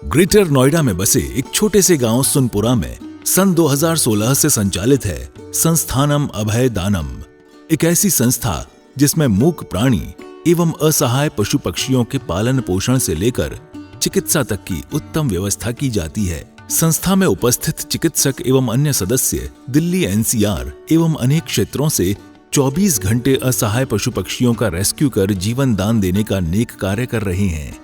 Greater Noida में बसे एक छोटे से गांव सुनपुरा में सन 2016 से संचालित है संस्थानम अभय दानम, एक ऐसी संस्था जिसमें मूक प्राणी एवं असहाय पशु पक्षियों के पालन पोषण से लेकर चिकित्सा तक की उत्तम व्यवस्था की जाती है। संस्था में उपस्थित चिकित्सक एवं अन्य सदस्य दिल्ली एनसीआर एवं अनेक क्षेत्रों से 24 घंटे असहाय पशु पक्षियों का रेस्क्यू कर जीवन दान देने का नेक कार्य कर रहे हैं।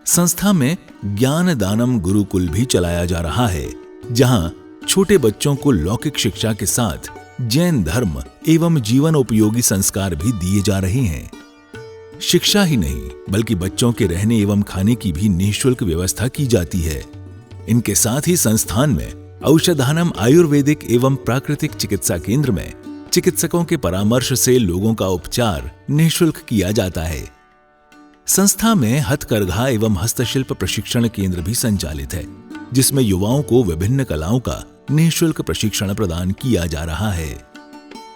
संस्था में ज्ञान दानम गुरुकुल भी चलाया जा रहा है, जहां छोटे बच्चों को लौकिक शिक्षा के साथ जैन धर्म एवं जीवन उपयोगी संस्कार भी दिए जा रहे हैं। शिक्षा ही नहीं बल्कि बच्चों के रहने एवं खाने की भी निःशुल्क व्यवस्था की जाती है। इनके साथ ही संस्थान में औषधानम आयुर्वेदिक एवं प्राकृतिक चिकित्सा केंद्र में चिकित्सकों के परामर्श से लोगों का उपचार निःशुल्क किया जाता है। संस्था में हथकरघा एवं हस्तशिल्प प्रशिक्षण केंद्र भी संचालित है, जिसमें युवाओं को विभिन्न कलाओं का निःशुल्क प्रशिक्षण प्रदान किया जा रहा है।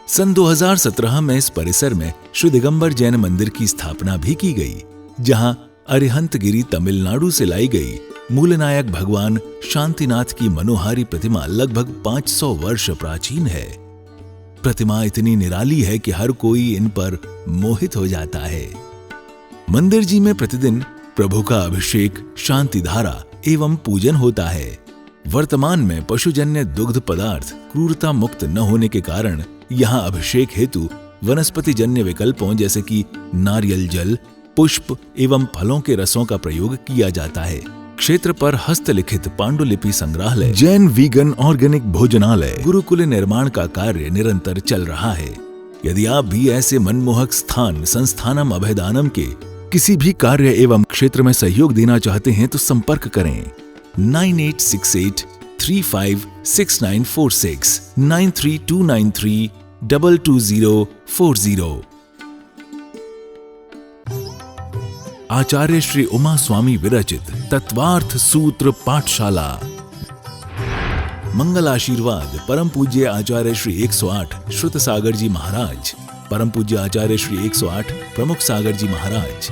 सन 2017 में इस परिसर में श्री दिगंबर जैन मंदिर की स्थापना भी की गई, जहां अरिहंतगिरी तमिलनाडु से लाई गई मूलनायक भगवान शांतिनाथ की मनोहारी प्रतिमा लगभग 500 वर्ष प्राचीन है। प्रतिमा इतनी निराली है कि हर कोई इन पर मोहित हो जाता है। मंदिर जी में प्रतिदिन प्रभु का अभिषेक, शांति धारा एवं पूजन होता है। वर्तमान में पशुजन्य दुग्ध पदार्थ क्रूरता मुक्त न होने के कारण यहाँ अभिषेक हेतु वनस्पति जन्य विकल्पों जैसे कि नारियल जल, पुष्प एवं फलों के रसों का प्रयोग किया जाता है। क्षेत्र पर हस्तलिखित पांडुलिपि संग्रहालय, जैन वीगन ऑर्गेनिक भोजनालय, गुरुकुल निर्माण का कार्य निरंतर चल रहा है। यदि आप भी ऐसे मनमोहक स्थान संस्थानम अभयदानम के किसी भी कार्य एवं क्षेत्र में सहयोग देना चाहते हैं तो संपर्क करें 9868356946 9329322040। आचार्य श्री उमा स्वामी विरचित तत्वार्थ सूत्र पाठशाला। मंगल आशीर्वाद परम पूज्य आचार्य श्री 108 श्रुत सागर जी महाराज, परम पूज्य आचार्य श्री 108 प्रमुख सागर जी महाराज।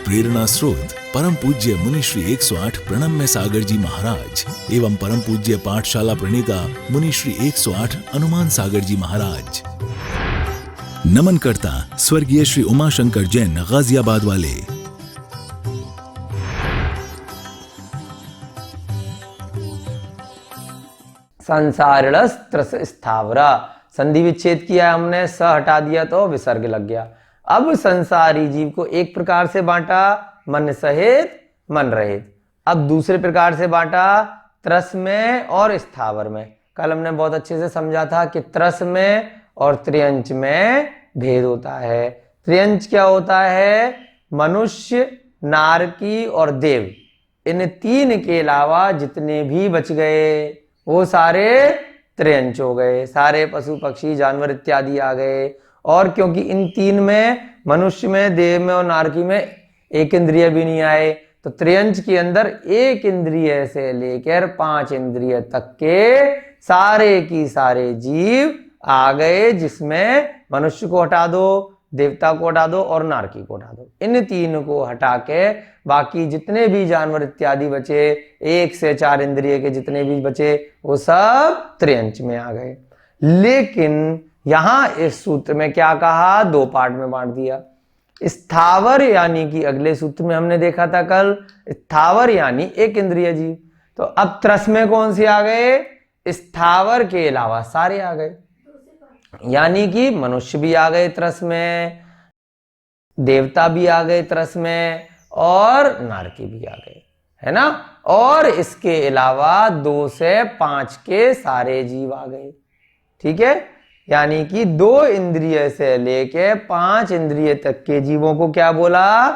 प्रेरणा स्रोत परम पूज्य मुनि श्री 108 प्रणम्य सागर जी महाराज एवं परम पूज्य पाठशाला प्रणेता मुनि श्री 108 हनुमान सागर जी महाराज। नमन करता स्वर्गीय श्री उमाशंकर जैन गाजियाबाद वाले। संसारिणस्त्रस स्थावरा, संधि विच्छेद किया हमने, स हटा दिया तो विसर्ग लग गया। अब संसारी जीव को एक प्रकार से बांटा, मन सहित मन रहित। अब दूसरे प्रकार से बांटा, त्रस में और स्थावर में। कल हमने बहुत अच्छे से समझा था कि त्रस में और त्रियंच में भेद होता है। त्रियंच क्या होता है? मनुष्य, नारकी और देव, इन तीन के अलावा जितने भी बच गए वो सारे त्रियंच हो गए। सारे पशु पक्षी जानवर इत्यादि आ गए। और क्योंकि इन तीन में, मनुष्य में, देव में और नारकी में एक इंद्रिय भी नहीं आए, तो त्रियंच के अंदर एक इंद्रिय से लेकर 5 इंद्रिय तक के सारे की सारे जीव आ गए, जिसमें मनुष्य को हटा दो, देवता को हटा दो और नारकी को हटा दो। इन तीन को हटा के बाकी जितने भी जानवर इत्यादि बचे, 1 से 4 इंद्रिय के जितने भी बचे, वो सब त्रियंच में आ गए। लेकिन यहां इस सूत्र में क्या कहा? 2 पार्ट में बांट दिया। स्थावर यानी कि अगले सूत्र में हमने देखा था कल, स्थावर यानी एक इंद्रिय जीव। तो अब त्रस में कौन से आ गए? स्थावर के अलावा सारे आ गए, यानी कि मनुष्य भी आ गए त्रस में, देवता भी आ गए त्रस में और नारकी भी आ गए, है ना। और इसके अलावा 2 से 5 के सारे जीव आ गए, ठीक है। यानी कि 2 इंद्रिय से लेके 5 इंद्रिय तक के जीवों को क्या बोला?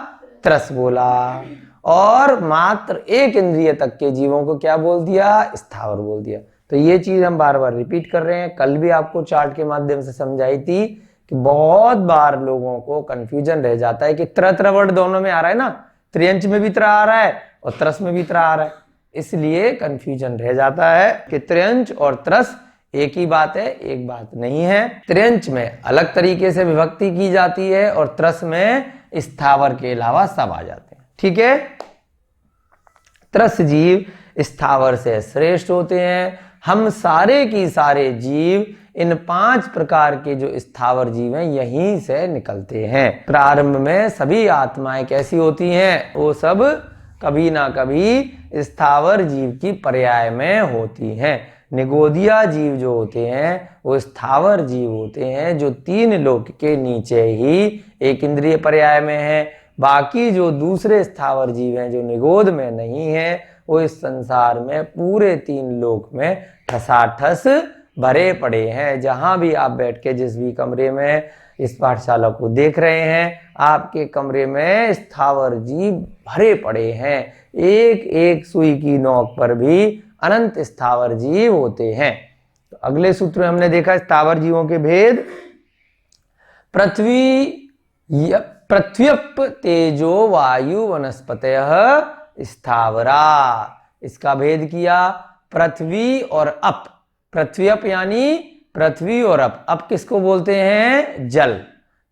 त्रस बोला। और मात्र 1 इंद्रिय तक के जीवों को क्या बोल दिया? स्थावर बोल दिया। तो ये चीज हम बार बार रिपीट कर रहे हैं। कल भी आपको चार्ट के माध्यम से समझाई थी कि बहुत बार लोगों को कंफ्यूजन रह जाता है कि त्र वर्ड दोनों में आ रहा है ना, त्रियंच में भी त्र आ रहा है और त्रस में भी त्र आ रहा है, इसलिए कंफ्यूजन रह जाता है कि त्रियंच और त्रस एक ही बात है, एक बात नहीं है। त्रियंच में अलग तरीके से विभक्ति की जाती है और त्रस में स्थावर के अलावा सब आ जाते हैं, ठीक है। त्रस जीव स्थावर से श्रेष्ठ होते हैं। हम सारे की सारे जीव इन 5 प्रकार के जो स्थावर जीव हैं यहीं से निकलते हैं। प्रारंभ में सभी आत्माएं कैसी होती हैं? वो सब कभी ना कभी स्थावर जीव की पर्याय में होती हैं। निगोदिया जीव जो होते हैं वो स्थावर जीव होते हैं जो 3 लोक के नीचे ही एक इंद्रिय पर्याय में है। बाकी जो दूसरे स्थावर जीव हैं जो निगोद में नहीं है वो इस संसार में पूरे 3 लोक में ठसाठस भरे पड़े हैं। जहां भी आप बैठ के जिस भी कमरे में इस पाठशाला को देख रहे हैं, आपके कमरे में स्थावर जीव भरे पड़े हैं। एक एक सुई की नोक पर भी अनंत स्थावर जीव होते हैं। तो अगले सूत्र में हमने देखा स्थावर जीवों के भेद। पृथ्व्यप तेजो वायु वनस्पतयः स्थावरा, इसका भेद किया। पृथ्वी और अप, पृथ्व्यप यानी पृथ्वी और अप किसको बोलते हैं? जल।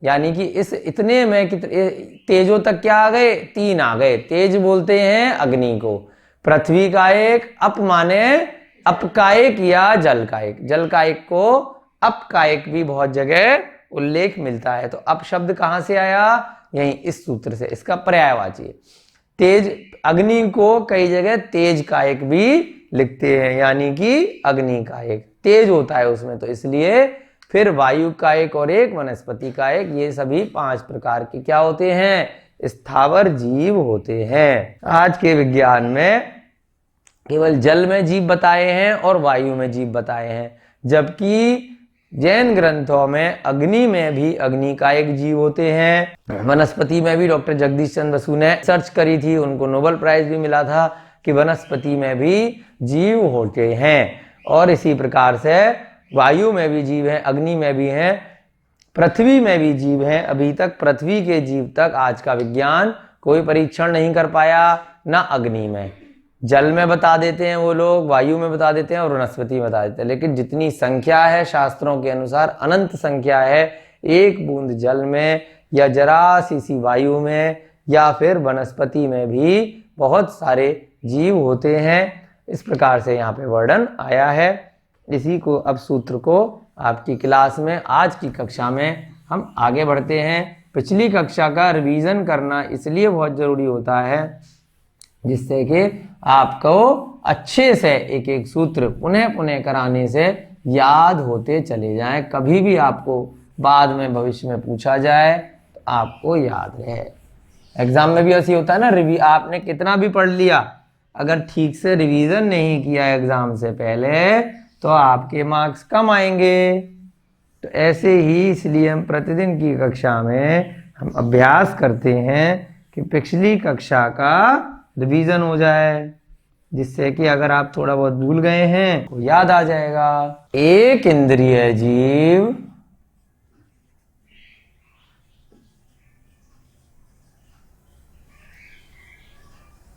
यानी कि इस इतने में कितने तेजों तक क्या आ गए? 3 आ गए। तेज बोलते हैं अग्नि को, पृथ्वी का एक, अप माने अपकायिक या जल कायिक। जल कायिक को अपकायिक भी बहुत जगह उल्लेख मिलता है। तो अप शब्द कहां से आया? यहीं इस सूत्र से, इसका पर्यायवाची है। तेज, अग्नि को कई जगह तेज कायिक भी लिखते हैं, यानी कि अग्नि कायिक तेज होता है उसमें, तो इसलिए फिर वायु कायिक और एक वनस्पति कायिक, ये सभी 5 प्रकार के क्या होते हैं? स्थावर जीव होते हैं। आज के विज्ञान में केवल जल में जीव बताए हैं और वायु में जीव बताए हैं, जबकि जैन ग्रंथों में अग्नि में भी अग्नि का एक जीव होते हैं। वनस्पति में भी डॉक्टर जगदीश चंद्र बसु ने सर्च करी थी, उनको नोबेल प्राइज भी मिला था कि वनस्पति में भी जीव होते हैं। और इसी प्रकार से वायु में भी जीव हैं, अग्नि में भी हैं, पृथ्वी में भी जीव हैं। अभी तक पृथ्वी के जीव तक आज का विज्ञान कोई परीक्षण नहीं कर पाया, ना अग्नि में। जल में बता देते हैं वो लोग, वायु में बता देते हैं और वनस्पति में बता देते हैं, लेकिन जितनी संख्या है शास्त्रों के अनुसार अनंत संख्या है। एक बूंद जल में या जरा सी वायु में या फिर वनस्पति में भी बहुत सारे जीव होते हैं। इस प्रकार से यहाँ पे वर्णन आया है। इसी को अब सूत्र को आपकी क्लास में आज की कक्षा में हम आगे बढ़ते हैं। पिछली कक्षा का रिवीजन करना इसलिए बहुत ज़रूरी होता है जिससे कि आपको अच्छे से एक एक सूत्र पुनः पुनः कराने से याद होते चले जाएं। कभी भी आपको बाद में भविष्य में पूछा जाए तो आपको याद रहे। एग्जाम में भी ऐसी होता है ना, आपने कितना भी पढ़ लिया, अगर ठीक से रिवीजन नहीं किया एग्जाम से पहले तो आपके मार्क्स कम आएंगे। तो ऐसे ही इसलिए हम प्रतिदिन की कक्षा में हम अभ्यास करते हैं कि पिछली कक्षा का रिवीजन हो जाए, जिससे कि अगर आप थोड़ा बहुत भूल गए हैं तो याद आ जाएगा। एक इंद्रिय जीव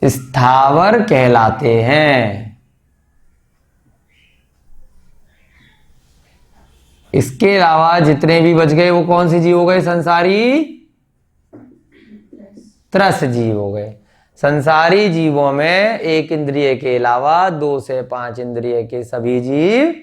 स्थावर कहलाते हैं। इसके अलावा जितने भी बच गए वो कौन से जीव हो गए? संसारी त्रस जीव हो गए। संसारी जीवों में एक इंद्रिय के अलावा 2 से 5 इंद्रिय के सभी जीव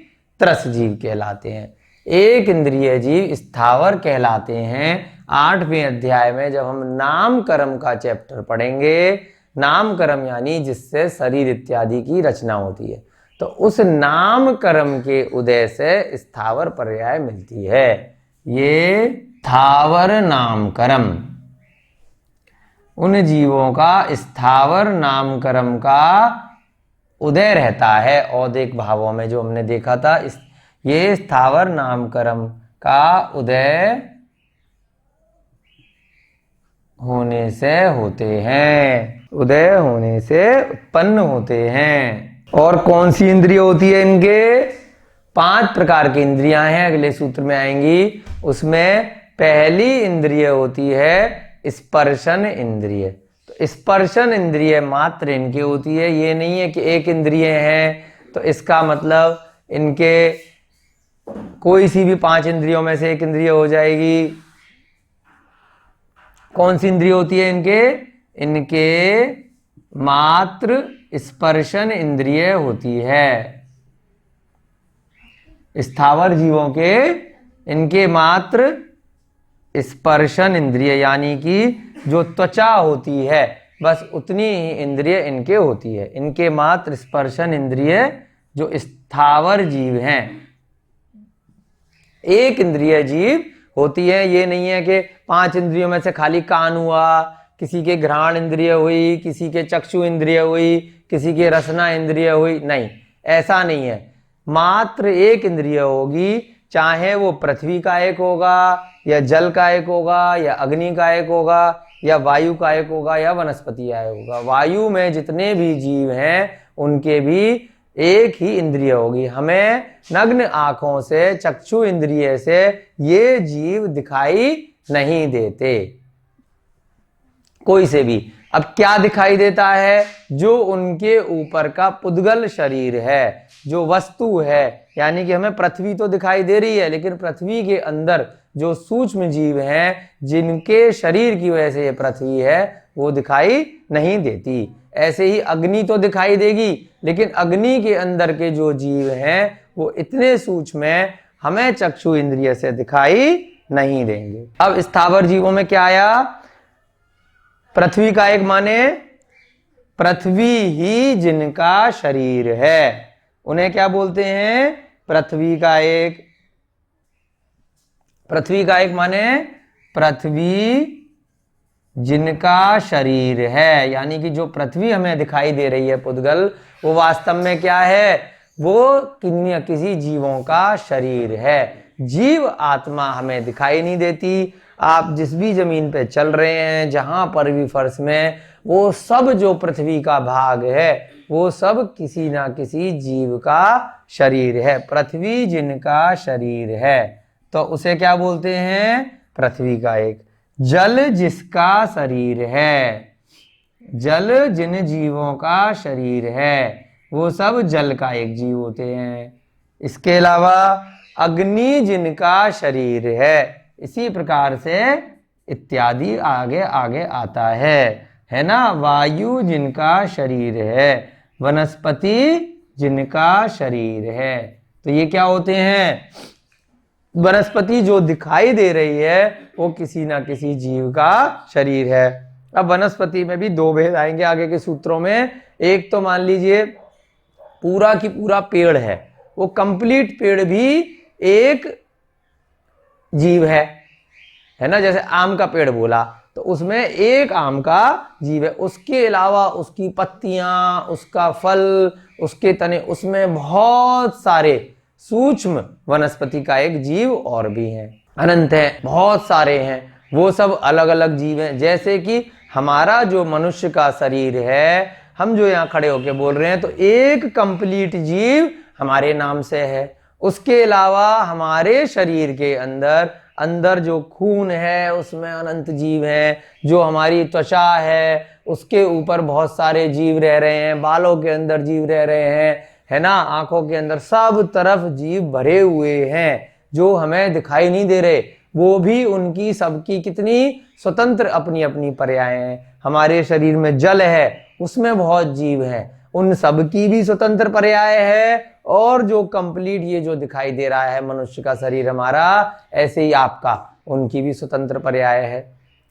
त्रस जीव कहलाते हैं। एक इंद्रिय जीव स्थावर कहलाते हैं। 8वें अध्याय में जब हम नाम कर्म का चैप्टर पढ़ेंगे, नाम कर्म यानी जिससे शरीर इत्यादि की रचना होती है, तो उस नाम कर्म के उदय से स्थावर पर्याय मिलती है। ये स्थावर नाम कर्म, उन जीवों का स्थावर नाम कर्म का उदय रहता है। औदिक भावों में जो हमने देखा था, ये स्थावर नाम कर्म का उदय होने से होते हैं, उदय होने से उत्पन्न होते हैं। और कौन सी इंद्रिय होती है इनके? 5 प्रकार की इंद्रियां हैं, अगले सूत्र में आएंगी। उसमें पहली इंद्रिय होती है स्पर्शन इंद्रिय। तो स्पर्शन इंद्रिय मात्र इनकी होती है। ये नहीं है कि एक इंद्रिय है तो इसका मतलब इनके कोई सी भी 5 इंद्रियों में से एक इंद्रिय हो जाएगी। कौन सी इंद्रिय होती है इनके? इनके मात्र स्पर्शन इंद्रिय होती है। स्थावर जीवों के इनके मात्र स्पर्शन इंद्रिय यानी कि जो त्वचा होती है बस उतनी ही इंद्रिय इनके होती है। इनके मात्र स्पर्शन इंद्रिय जो स्थावर जीव हैं, एक इंद्रिय जीव होती है। ये नहीं है कि 5 इंद्रियों में से खाली कान हुआ, किसी के घ्राण इंद्रिय हुई, किसी के चक्षु इंद्रिय हुई, किसी के रसना इंद्रिय हुई, नहीं, ऐसा नहीं है। मात्र एक इंद्रिय होगी, चाहे वो पृथ्वी का एक होगा या जल का एक होगा या अग्नि का एक होगा या वायु का एक होगा या वनस्पति का एक होगा। वायु में जितने भी जीव हैं उनके भी एक ही इंद्रिय होगी। हमें नग्न आंखों से, चक्षु इंद्रिय से ये जीव दिखाई नहीं देते कोई से भी। अब क्या दिखाई देता है? जो उनके ऊपर का पुद्गल शरीर है, जो वस्तु है, यानी कि हमें पृथ्वी तो दिखाई दे रही है, लेकिन पृथ्वी के अंदर जो सूक्ष्म जीव हैं जिनके शरीर की वजह से ये पृथ्वी है वो दिखाई नहीं देती। ऐसे ही अग्नि तो दिखाई देगी, लेकिन अग्नि के अंदर के जो जीव हैं वो इतने सूक्ष्म हैं, हमें चक्षु इंद्रिय से दिखाई नहीं देंगे। अब स्थावर जीवों में क्या आया? पृथ्वी का एक माने पृथ्वी ही जिनका शरीर है, उन्हें क्या बोलते हैं? पृथ्वी का एक। पृथ्वी का एक माने पृथ्वी जिनका शरीर है, यानी कि जो पृथ्वी हमें दिखाई दे रही है पुद्गल, वो वास्तव में क्या है? वो किसी जीवों का शरीर है। जीव आत्मा हमें दिखाई नहीं देती। आप जिस भी जमीन पे चल रहे हैं, जहां पर भी फर्श में, वो सब जो पृथ्वी का भाग है वो सब किसी ना किसी जीव का शरीर है। पृथ्वी जिनका शरीर है तो उसे क्या बोलते हैं? पृथ्वी का एक। जल जिसका शरीर है, जल जिन जीवों का शरीर है वो सब जल का एक जीव होते हैं। इसके अलावा अग्नि जिनका शरीर है, इसी प्रकार से इत्यादि आगे आगे आता है ना। वायु जिनका शरीर है, वनस्पति जिनका शरीर है, तो ये क्या होते हैं? वनस्पति जो दिखाई दे रही है वो किसी ना किसी जीव का शरीर है। अब वनस्पति में भी 2 भेद आएंगे आगे के सूत्रों में। एक तो मान लीजिए पूरा की पूरा पेड़ है, वो कंप्लीट पेड़ भी एक जीव है ना। जैसे आम का पेड़ बोला तो उसमें एक आम का जीव है, उसके अलावा उसकी पत्तियां, उसका फल, उसके तने, उसमें बहुत सारे सूक्ष्म वनस्पति का एक जीव और भी हैं, अनंत हैं, बहुत सारे हैं। वो सब अलग अलग जीव हैं। जैसे कि हमारा जो मनुष्य का शरीर है, हम जो यहाँ खड़े होके बोल रहे हैं, तो एक कंप्लीट जीव हमारे नाम से है। उसके अलावा हमारे शरीर के अंदर जो खून है उसमें अनंत जीव हैं। जो हमारी त्वचा है उसके ऊपर बहुत सारे जीव रह रहे हैं, बालों के अंदर जीव रह रहे हैं, है ना। आंखों के अंदर सब तरफ जीव भरे हुए हैं जो हमें दिखाई नहीं दे रहे। वो भी उनकी सबकी कितनी स्वतंत्र अपनी अपनी पर्याय हैं। हमारे शरीर में जल है, उसमें बहुत जीव हैं, उन सब की भी स्वतंत्र पर्याय है। और जो कंप्लीट ये जो दिखाई दे रहा है मनुष्य का शरीर हमारा, ऐसे ही आपका, उनकी भी स्वतंत्र पर्याय है।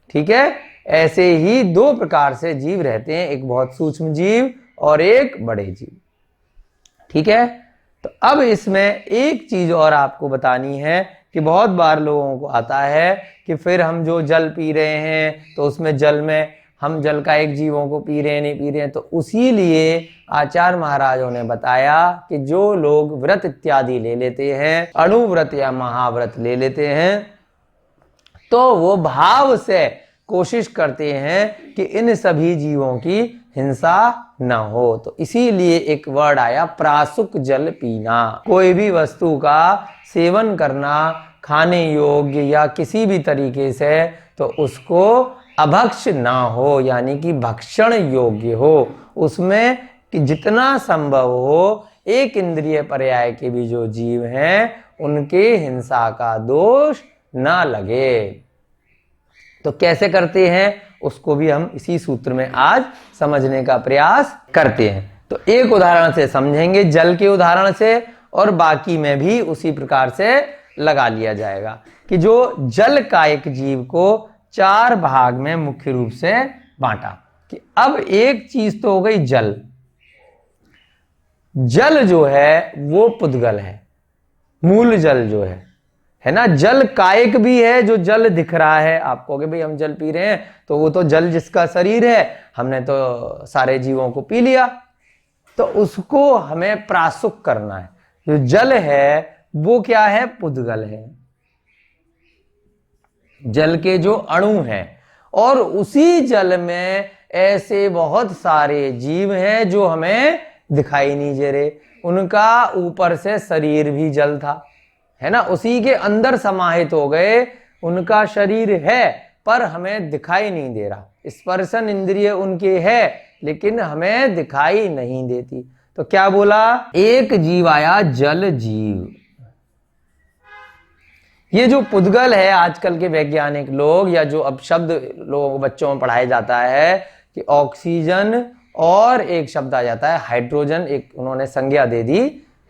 ठीक है। ऐसे ही 2 प्रकार से जीव रहते हैं, एक बहुत सूक्ष्म जीव और एक बड़े जीव। ठीक है। तो अब इसमें एक चीज और आपको बतानी है कि बहुत बार लोगों को आता है कि फिर हम जो जल पी रहे हैं तो उसमें जल में हम जल का एक जीवों को पी रहे हैं, नहीं पी रहे हैं। तो उसी लिए आचार्य महाराजों ने बताया कि जो लोग व्रत इत्यादि ले लेते हैं, अणुव्रत या महाव्रत ले लेते हैं, तो वो भाव से कोशिश करते हैं कि इन सभी जीवों की हिंसा न हो। तो इसीलिए एक वर्ड आया प्रासुक जल पीना। कोई भी वस्तु का सेवन करना खाने योग्य या किसी भी तरीके से, तो उसको अभक्ष ना हो, यानी कि भक्षण योग्य हो। उसमें कि जितना संभव हो एक इंद्रिय पर्याय के भी जो जीव हैं उनके हिंसा का दोष ना लगे। तो कैसे करते हैं उसको भी हम इसी सूत्र में आज समझने का प्रयास करते हैं। तो एक उदाहरण से समझेंगे, जल के उदाहरण से, और बाकी में भी उसी प्रकार से लगा लिया जाएगा कि जो जल का एक जीव को 4 भाग में मुख्य रूप से बांटा। कि अब एक चीज तो हो गई जल। जल जो है वो पुद्गल है, मूल जल जो है ना। जल कायिक भी है, जो जल दिख रहा है आपको कि भाई हम जल पी रहे हैं, तो वो तो जल जिसका शरीर है, हमने तो सारे जीवों को पी लिया, तो उसको हमें प्रासुक करना है। जो जल है वो क्या है? पुद्गल है, जल के जो अणु हैं, और उसी जल में ऐसे बहुत सारे जीव हैं जो हमें दिखाई नहीं दे रहे। उनका ऊपर से शरीर भी जल था, है ना, उसी के अंदर समाहित हो गए, उनका शरीर है पर हमें दिखाई नहीं दे रहा। स्पर्शन इंद्रिय उनके है लेकिन हमें दिखाई नहीं देती। तो क्या बोला? एक जीव आया, जल जीव। ये जो पुद्गल है, आजकल के वैज्ञानिक लोग या जो अब शब्द लोगों बच्चों में पढ़ाया जाता है कि ऑक्सीजन और एक शब्द आ जाता है हाइड्रोजन, एक उन्होंने संज्ञा दे दी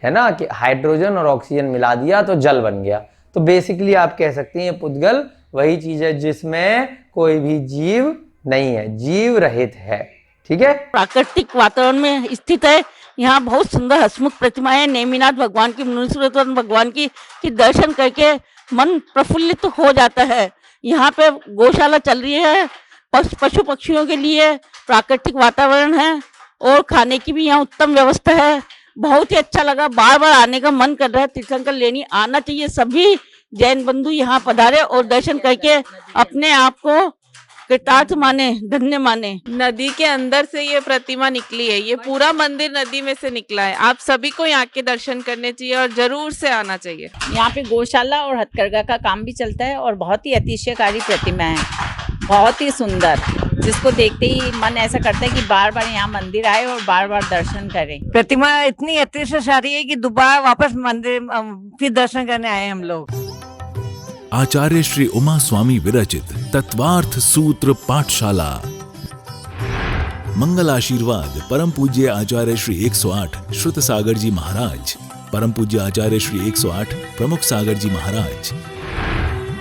है ना, कि हाइड्रोजन और ऑक्सीजन मिला दिया तो जल बन गया। तो बेसिकली आप कह सकते हैं पुद्गल वही चीज है जिसमें कोई भी जीव नहीं है, जीव रहित है। ठीक है, प्राकृतिक वातावरण में स्थित है। यहाँ बहुत सुंदर हसमुख प्रतिमाएं, नेमिनाथ भगवान की, मुनीश्वरन भगवान की दर्शन करके मन प्रफुल्लित हो जाता है। यहाँ पे गौशाला चल रही है, पशु पक्षियों के लिए प्राकृतिक वातावरण है और खाने की भी यहाँ उत्तम व्यवस्था है। बहुत ही अच्छा लगा, बार बार आने का मन कर रहा है। तीर्थंकर लेनी आना चाहिए, सभी जैन बंधु यहाँ पधारे और दर्शन करके अपने आप को कृतार्थ माने, धन्य माने। नदी के अंदर से ये प्रतिमा निकली है, ये पूरा मंदिर नदी में से निकला है। आप सभी को यहाँ के दर्शन करने चाहिए और जरूर से आना चाहिए। यहाँ पे गौशाला और हथकरघा का काम भी चलता है और बहुत ही अतिशयकारी प्रतिमा है, बहुत ही सुंदर, जिसको देखते ही मन ऐसा करता है कि बार बार यहाँ मंदिर आए और बार बार दर्शन करें। प्रतिमा इतनी अतिशयकारी है कि दोबारा वापस मंदिर फिर दर्शन करने आए हम लोग। आचार्य श्री उमा स्वामी विरचित तत्वार्थ सूत्र पाठशाला। मंगल आशीर्वाद परम पूज्य आचार्य श्री 108 श्रुत सागर जी महाराज, परम पूज्य आचार्य श्री 108 प्रमुख सागर जी महाराज।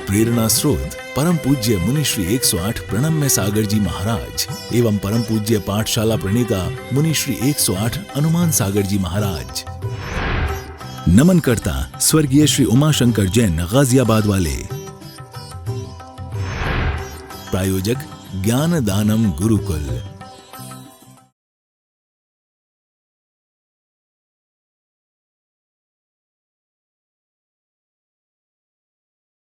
प्रेरणा स्रोत परम पूज्य मुनि श्री 108 प्रणम्य सागर जी महाराज एवं परम पूज्य पाठशाला प्रणीता मुनि श्री 108 अनुमान सागर जी महाराज। नमन करता स्वर्गीय श्री उमाशंकर जैन गाजियाबाद वाले। प्रायोजक ज्ञान दानम गुरुकुल।